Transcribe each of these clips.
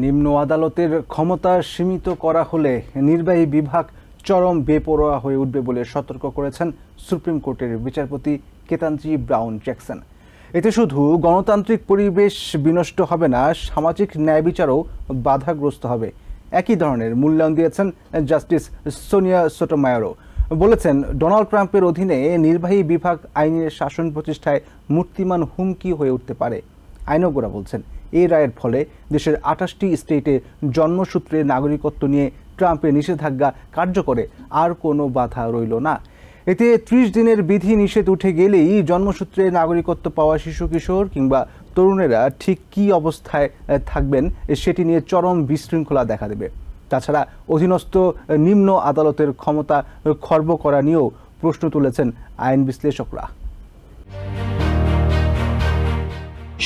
নিম্ন আদালতের ক্ষমতা সীমিত করা হলে নির্বাহী বিভাগ চরম বেপরোয়া হয়ে উঠবে বলে সতর্ক করেছেন সুপ্রিম কোর্টের বিচারপতি কেতানজি ব্রাউন জ্যাকসন। এতে শুধু গণতান্ত্রিক পরিবেশ বিনষ্ট হবে না, সামাজিক ন্যায় বিচারও বাধাগ্রস্ত হবে। একই ধরনের মূল্যায়ন দিয়েছেন জাস্টিস সোনিয়া সোটোমায়োরও। বলেছেন, ডোনাল্ড ট্রাম্পের অধীনে নির্বাহী বিভাগ আইনের শাসন প্রতিষ্ঠায় মূর্তিমান হুমকি হয়ে উঠতে পারে। আইনজ্ঞরা বলছেন, এই রায়ের ফলে দেশের 28টি স্টেটে জন্মসূত্রে নাগরিকত্ব নিয়ে ট্রাম্পের নিষেধাজ্ঞা কার্যকরে আর কোনো বাধা রইল না। এতে 30 দিনের বিধি নিষেধ উঠে গেলেই জন্মসূত্রে নাগরিকত্ব পাওয়া শিশু কিশোর কিংবা তরুণেরা ঠিক কী অবস্থায় থাকবেন সেটি নিয়ে চরম বিশৃঙ্খলা দেখা দেবে। তাছাড়া অধীনস্থ নিম্ন আদালতের ক্ষমতা খর্ব করা নিয়েও প্রশ্ন তুলেছেন আইন বিশ্লেষকরা।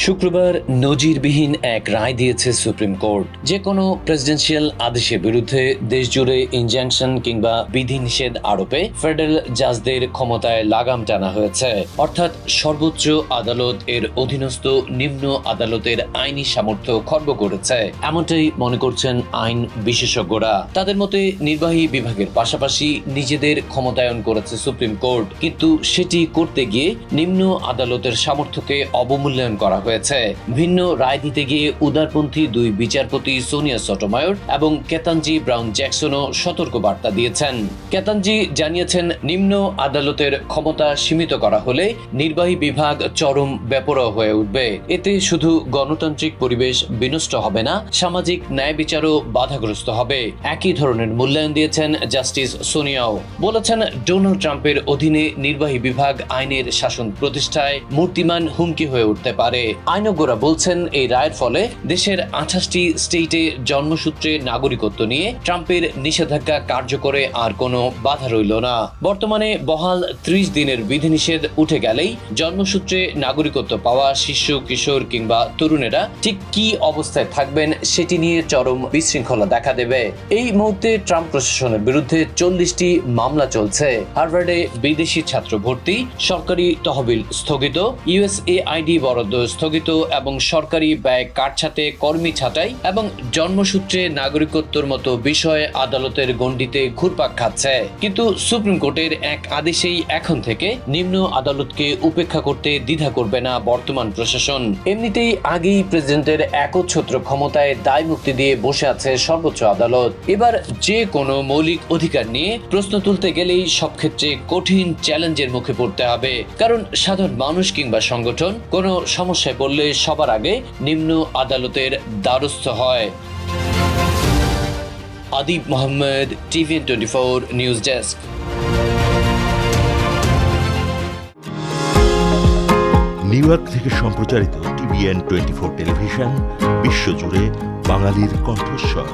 শুক্রবার নজিরবিহীন এক রায় দিয়েছে সুপ্রিম কোর্ট। যে কোনো প্রেসিডেন্সিয়াল আদেশের বিরুদ্ধে দেশজুড়ে ইনজাংশন কিংবা বিধিনিষেধ আরোপে ফেডারেল জাজদের ক্ষমতায় লাগাম টানা হয়েছে। অর্থাৎ সর্বোচ্চ আদালত এর অধীনস্থ নিম্ন আদালতের আইনি সামর্থ্য খর্ব করেছে, এমনটাই মনে করছেন আইন বিশেষজ্ঞরা। তাদের মতে নির্বাহী বিভাগের পাশাপাশি নিজেদের ক্ষমতায়ন করেছে সুপ্রিম কোর্ট, কিন্তু সেটি করতে গিয়ে নিম্ন আদালতের সামর্থ্যকে অবমূল্যায়ন করা হয়েছে। ভিন্ন রায় দিতে গিয়ে উদারপন্থী দুই বিচারপতি সোনিয়া সোটোমায়োর এবং কেতানজি ব্রাউন জ্যাকসনও সতর্ক বার্তা দিয়েছেন। কেতানজি জানিয়েছেন, নিম্ন আদালতের ক্ষমতা সীমিত করা হলে নির্বাহী বিভাগ চরম বেপরোয়া হয়ে উঠবে। এতে শুধু গণতান্ত্রিক পরিবেশ বিনষ্ট হবে না, সামাজিক ন্যায় বিচারও বাধাগ্রস্ত হবে। একই ধরনের মূল্যায়ন দিয়েছেন জাস্টিস সোনিয়াও। বলেছেন, ডোনাল্ড ট্রাম্পের অধীনে নির্বাহী বিভাগ আইনের শাসন প্রতিষ্ঠায় মূর্তিমান হুমকি হয়ে উঠতে পারে। আইনজ্ঞরা বলছেন, এই রায়ের ফলে দেশের 28টি স্টেটে জন্মসূত্রে নাগরিকত্ব নিয়ে ট্রাম্পের নিষেধাজ্ঞা কার্যকরে আর কোনো বাধা রইল না। বর্তমানে বহাল 30 দিনের বিধিনিষেধ উঠে গেলেই জন্মসূত্রে নাগরিকত্ব পাওয়া শিশু কিশোর কিংবা তরুণেরা ঠিক কি অবস্থায় থাকবেন সেটি নিয়ে চরম বিশৃঙ্খলা দেখা দেবে। এই মুহূর্তে ট্রাম্প প্রশাসনের বিরুদ্ধে 40টি মামলা চলছে। হার্ভার্ডে বিদেশি ছাত্র ভর্তি, সরকারি তহবিল স্থগিত, ইউএসএআইডি বরাদ্দ স্থগিত এবং সরকারি ব্যয় কাটছাঁটে কর্মী ছাঁটাই এবং জন্মসূত্রে নাগরিকত্বের মতো বিষয়ে আদালতের গণ্ডিতে ঘুরপাক খাচ্ছে। কিন্তু সুপ্রিম কোর্টের এক আদেশেই এখন থেকে নিম্ন আদালতকে উপেক্ষা করতে দ্বিধা করবে না বর্তমান প্রশাসন। এমনিতেই আগেই প্রেসিডেন্টের একচ্ছত্র ক্ষমতায় দায় মুক্তি দিয়ে বসে আছে সর্বোচ্চ আদালত। এবার যে কোনো মৌলিক অধিকার নিয়ে প্রশ্ন তুলতে গেলেই সব ক্ষেত্রে কঠিন চ্যালেঞ্জের মুখে পড়তে হবে, কারণ সাধারণ মানুষ কিংবা সংগঠন কোনো সমস্যায় পড়লে সবার আগে নিম্ন আদালতের দ্বারস্থ হয়। Adib Mohammad, TVN24 news desk. New York থেকে সম্প্রচারিত TVN24 টেলিভিশন বিশ্বজুড়ে বাঙালির কণ্ঠস্বর।